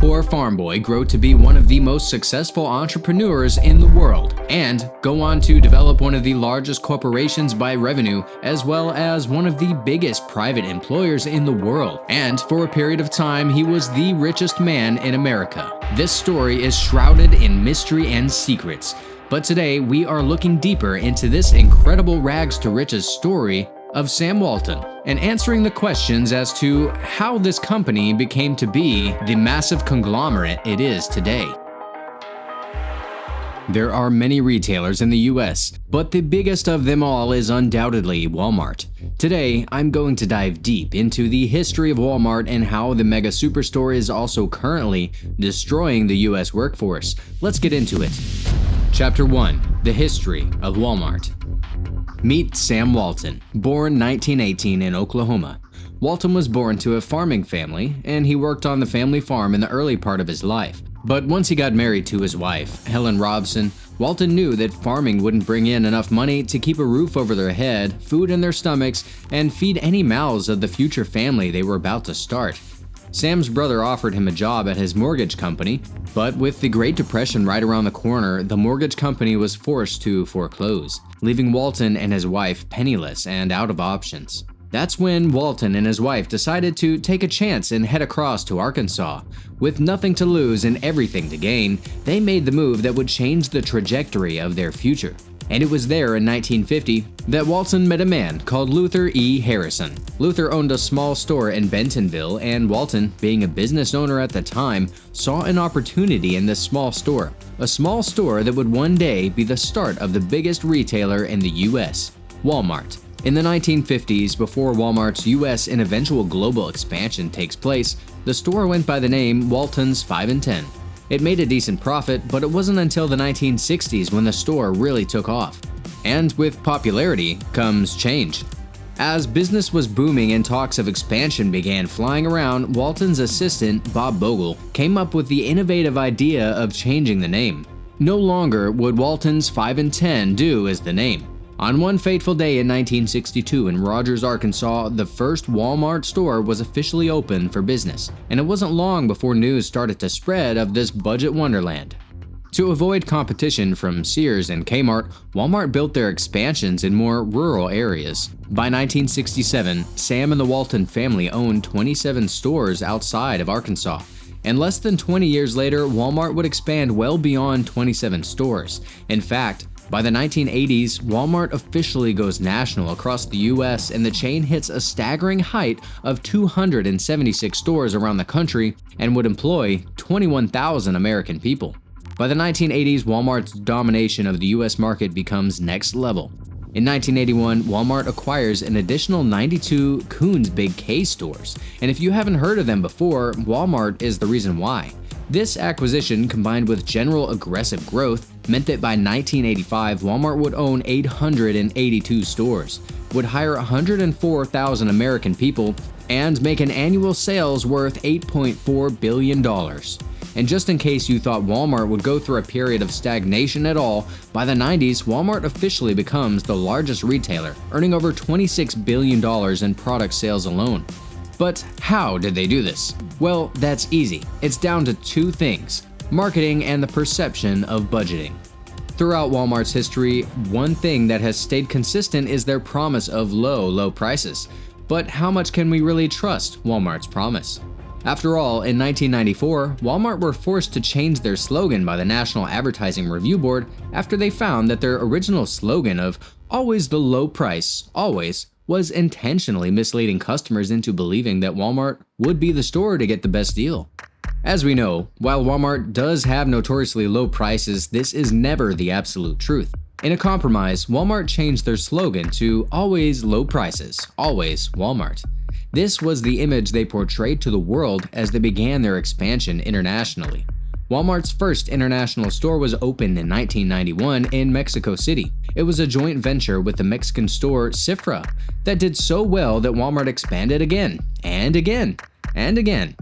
poor farm boy grow to be one of the most successful entrepreneurs in the world, and go on to develop one of the largest corporations by revenue, as well as one of the biggest private employers in the world. And for a period of time, he was the richest man in America. This story is shrouded in mystery and secrets, but today we are looking deeper into this incredible rags to riches story of Sam Walton, and answering the questions as to how this company became to be the massive conglomerate it is today. There are many retailers in the US, but the biggest of them all is undoubtedly Walmart. Today, I'm going to dive deep into the history of Walmart and how the mega superstore is also currently destroying the US workforce. Let's get into it. Chapter 1. The History of Walmart. Meet Sam Walton, born 1918 in Oklahoma. Walton was born to a farming family, and he worked on the family farm in the early part of his life. But once he got married to his wife, Helen Robson, Walton knew that farming wouldn't bring in enough money to keep a roof over their head, food in their stomachs, and feed any mouths of the future family they were about to start. Sam's brother offered him a job at his mortgage company, but with the Great Depression right around the corner, the mortgage company was forced to foreclose, leaving Walton and his wife penniless and out of options. That's when Walton and his wife decided to take a chance and head across to Arkansas. With nothing to lose and everything to gain, they made the move that would change the trajectory of their future. And it was there in 1950 that Walton met a man called Luther E. Harrison. Luther owned a small store in Bentonville, and Walton, being a business owner at the time, saw an opportunity in this small store. A small store that would one day be the start of the biggest retailer in the US, Walmart. In the 1950s, before Walmart's US and eventual global expansion takes place, the store went by the name Walton's 5 and 10. It made a decent profit, but it wasn't until the 1960s when the store really took off. And with popularity comes change. As business was booming and talks of expansion began flying around, Walton's assistant, Bob Bogle, came up with the innovative idea of changing the name. No longer would Walton's 5 and 10 do as the name. On one fateful day in 1962 in Rogers, Arkansas, the first Walmart store was officially open for business, and it wasn't long before news started to spread of this budget wonderland. To avoid competition from Sears and Kmart, Walmart built their expansions in more rural areas. By 1967, Sam and the Walton family owned 27 stores outside of Arkansas, and less than 20 years later, Walmart would expand well beyond 27 stores. In fact, by the 1980s, Walmart officially goes national across the US, and the chain hits a staggering height of 276 stores around the country and would employ 21,000 American people. By the 1980s, Walmart's domination of the US market becomes next level. In 1981, Walmart acquires an additional 92 Koons Big K stores, and if you haven't heard of them before, Walmart is the reason why. This acquisition, combined with general aggressive growth, meant that by 1985, Walmart would own 882 stores, would hire 104,000 American people, and make an annual sales worth $8.4 billion. And just in case you thought Walmart would go through a period of stagnation at all, by the 90s, Walmart officially becomes the largest retailer, earning over $26 billion in product sales alone. But how did they do this? Well, that's easy. It's down to two things: marketing and the perception of budgeting. Throughout Walmart's history, one thing that has stayed consistent is their promise of low prices. But how much can we really trust Walmart's promise? After all, in 1994, Walmart were forced to change their slogan by the National Advertising Review Board after they found that their original slogan of "always the low price, always," was intentionally misleading customers into believing that Walmart would be the store to get the best deal. As we know, while Walmart does have notoriously low prices, this is never the absolute truth. In a compromise, Walmart changed their slogan to "always low prices, always Walmart." This was the image they portrayed to the world as they began their expansion internationally. Walmart's first international store was opened in 1991 in Mexico City. It was a joint venture with the Mexican store Cifra that did so well that Walmart expanded again, and again, and again.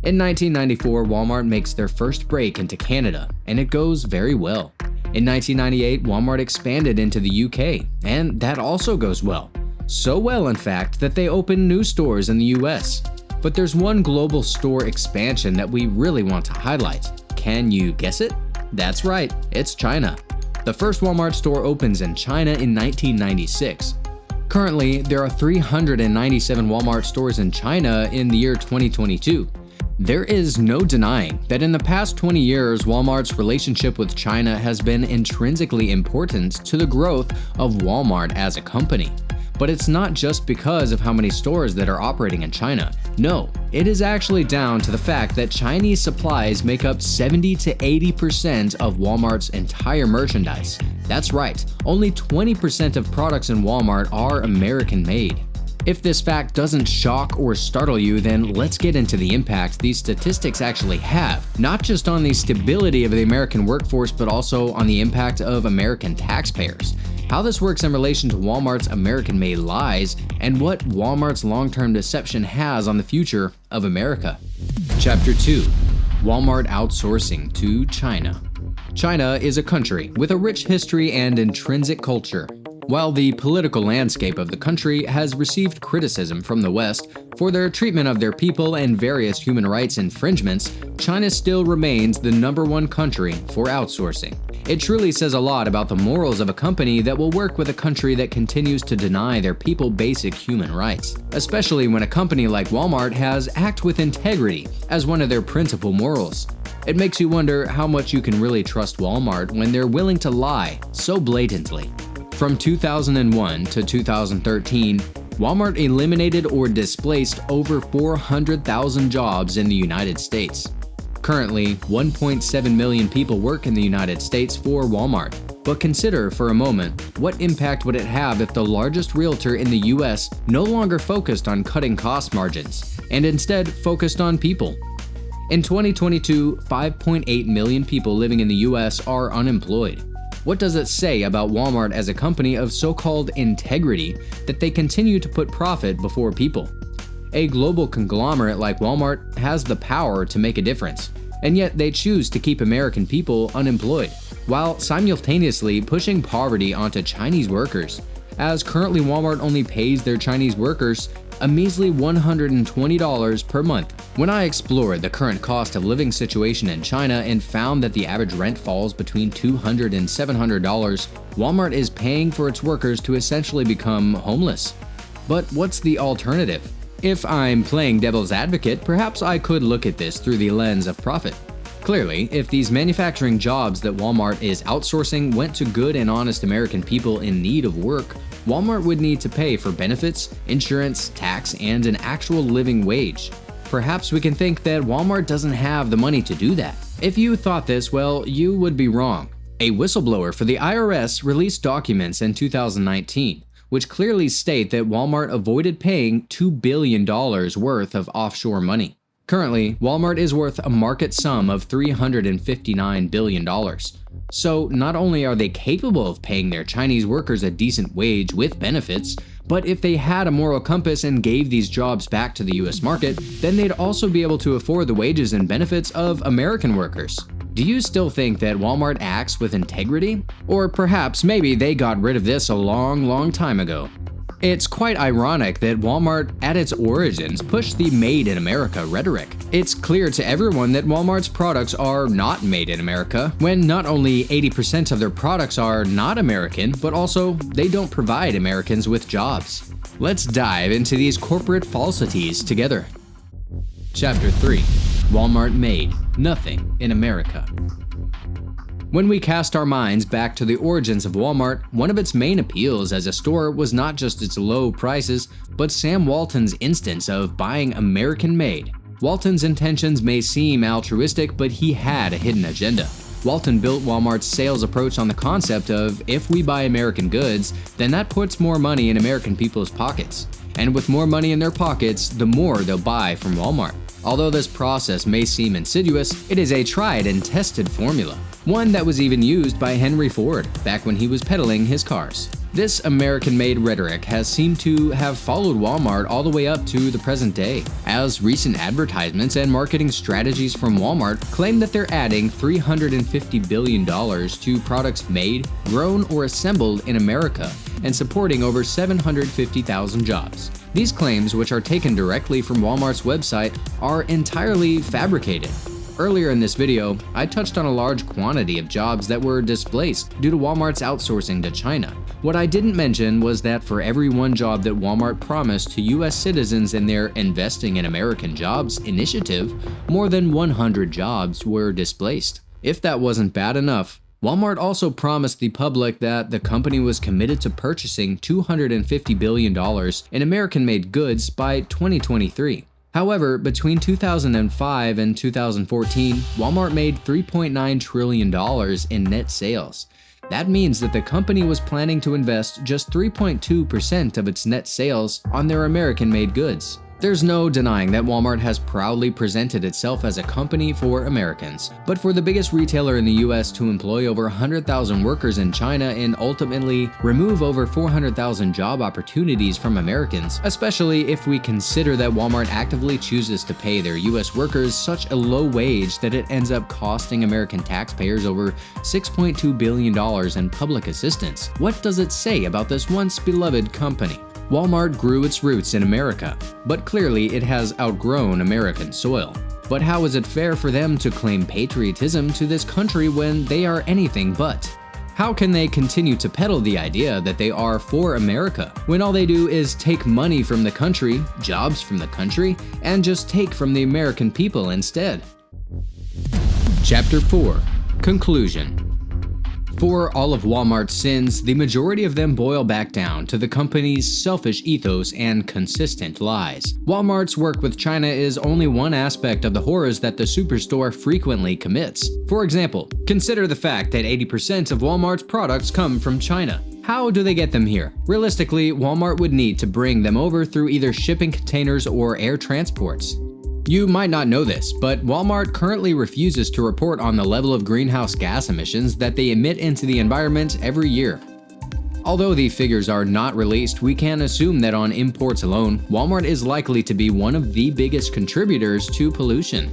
In 1994, Walmart makes their first break into Canada, and it goes very well. In 1998, Walmart expanded into the UK, and that also goes well. So well, in fact, that they opened new stores in the US. But there's one global store expansion that we really want to highlight. Can you guess it? That's right, it's China. The first Walmart store opens in China in 1996. Currently, there are 397 Walmart stores in China in the year 2022. There is no denying that in the past 20 years, Walmart's relationship with China has been intrinsically important to the growth of Walmart as a company. But it's not just because of how many stores that are operating in China. No, it is actually down to the fact that Chinese supplies make up 70 to 80% of Walmart's entire merchandise. That's right, only 20% of products in Walmart are American-made. If this fact doesn't shock or startle you, then let's get into the impact these statistics actually have, not just on the stability of the American workforce, but also on the impact of American taxpayers. How this works in relation to Walmart's American-made lies, and what Walmart's long-term deception has on the future of America. Chapter 2. Walmart outsourcing to China. China is a country with a rich history and intrinsic culture. While the political landscape of the country has received criticism from the West for their treatment of their people and various human rights infringements, China still remains the #1 country for outsourcing. It truly says a lot about the morals of a company that will work with a country that continues to deny their people basic human rights, especially when a company like Walmart has act with integrity as one of their principal morals. It makes you wonder how much you can really trust Walmart when they're willing to lie so blatantly. From 2001 to 2013, Walmart eliminated or displaced over 400,000 jobs in the United States. Currently, 1.7 million people work in the United States for Walmart. But consider for a moment, what impact would it have if the largest realtor in the US no longer focused on cutting cost margins, and instead focused on people? In 2022, 5.8 million people living in the US are unemployed. What does it say about Walmart as a company of so-called integrity that they continue to put profit before people? A global conglomerate like Walmart has the power to make a difference, and yet they choose to keep American people unemployed, while simultaneously pushing poverty onto Chinese workers, as currently Walmart only pays their Chinese workers a measly $120 per month. When I explored the current cost of living situation in China and found that the average rent falls between $200 and $700, Walmart is paying for its workers to essentially become homeless. But what's the alternative? If I'm playing devil's advocate, perhaps I could look at this through the lens of profit. Clearly, if these manufacturing jobs that Walmart is outsourcing went to good and honest American people in need of work, Walmart would need to pay for benefits, insurance, tax, and an actual living wage. Perhaps we can think that Walmart doesn't have the money to do that. If you thought this, well, you would be wrong. A whistleblower for the IRS released documents in 2019, which clearly state that Walmart avoided paying $2 billion worth of offshore money. Currently, Walmart is worth a market sum of $359 billion. So not only are they capable of paying their Chinese workers a decent wage with benefits, but if they had a moral compass and gave these jobs back to the US market, then they'd also be able to afford the wages and benefits of American workers. Do you still think that Walmart acts with integrity? Or perhaps maybe they got rid of this a long time ago. It's quite ironic that Walmart, at its origins, pushed the Made in America rhetoric. It's clear to everyone that Walmart's products are not made in America, when not only 80% of their products are not American, but also they don't provide Americans with jobs. Let's dive into these corporate falsities together. Chapter 3. Walmart made nothing in America. When we cast our minds back to the origins of Walmart, one of its main appeals as a store was not just its low prices, but Sam Walton's instance of buying American-made. Walton's intentions may seem altruistic, but he had a hidden agenda. Walton built Walmart's sales approach on the concept of, if we buy American goods, then that puts more money in American people's pockets. And with more money in their pockets, the more they'll buy from Walmart. Although this process may seem insidious, it is a tried and tested formula. One that was even used by Henry Ford back when he was peddling his cars. This American-made rhetoric has seemed to have followed Walmart all the way up to the present day, as recent advertisements and marketing strategies from Walmart claim that they're adding $350 billion to products made, grown, or assembled in America, and supporting over 750,000 jobs. These claims, which are taken directly from Walmart's website, are entirely fabricated. Earlier in this video, I touched on a large quantity of jobs that were displaced due to Walmart's outsourcing to China. What I didn't mention was that for every one job that Walmart promised to US citizens in their Investing in American Jobs initiative, more than 100 jobs were displaced. If that wasn't bad enough, Walmart also promised the public that the company was committed to purchasing $250 billion in American-made goods by 2023. However, between 2005 and 2014, Walmart made $3.9 trillion in net sales. That means that the company was planning to invest just 3.2% of its net sales on their American-made goods. There's no denying that Walmart has proudly presented itself as a company for Americans, but for the biggest retailer in the US to employ over 100,000 workers in China and ultimately remove over 400,000 job opportunities from Americans, especially if we consider that Walmart actively chooses to pay their US workers such a low wage that it ends up costing American taxpayers over $6.2 billion in public assistance. What does it say about this once beloved company? Walmart grew its roots in America, but clearly it has outgrown American soil. But how is it fair for them to claim patriotism to this country when they are anything but? How can they continue to peddle the idea that they are for America when all they do is take money from the country, jobs from the country, and just take from the American people instead? Chapter 4. Conclusion. For all of Walmart's sins, the majority of them boil back down to the company's selfish ethos and consistent lies. Walmart's work with China is only one aspect of the horrors that the superstore frequently commits. For example, consider the fact that 80% of Walmart's products come from China. How do they get them here? Realistically, Walmart would need to bring them over through either shipping containers or air transports. You might not know this, but Walmart currently refuses to report on the level of greenhouse gas emissions that they emit into the environment every year. Although the figures are not released, we can assume that on imports alone, Walmart is likely to be one of the biggest contributors to pollution.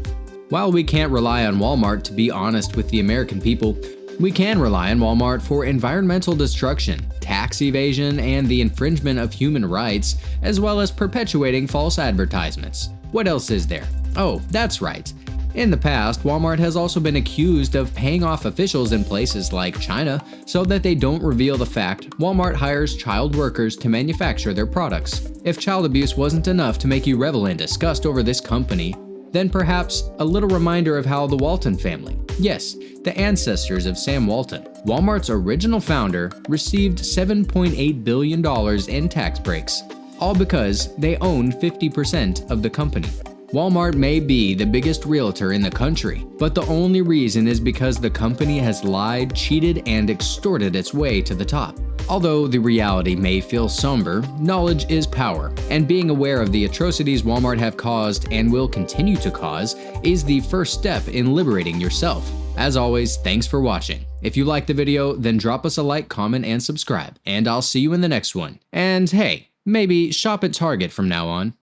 While we can't rely on Walmart to be honest with the American people, we can rely on Walmart for environmental destruction, tax evasion, and the infringement of human rights, as well as perpetuating false advertisements. What else is there? Oh, that's right. In the past, Walmart has also been accused of paying off officials in places like China so that they don't reveal the fact Walmart hires child workers to manufacture their products. If child abuse wasn't enough to make you revel in disgust over this company, then perhaps a little reminder of how the Walton family, yes, the ancestors of Sam Walton, Walmart's original founder, received $7.8 billion in tax breaks, all because they own 50% of the company. Walmart may be the biggest realtor in the country, but the only reason is because the company has lied, cheated, and extorted its way to the top. Although the reality may feel somber, knowledge is power, and being aware of the atrocities Walmart have caused and will continue to cause is the first step in liberating yourself. As always, thanks for watching. If you liked the video, then drop us a like, comment, and subscribe, and I'll see you in the next one. And hey, maybe shop at Target from now on.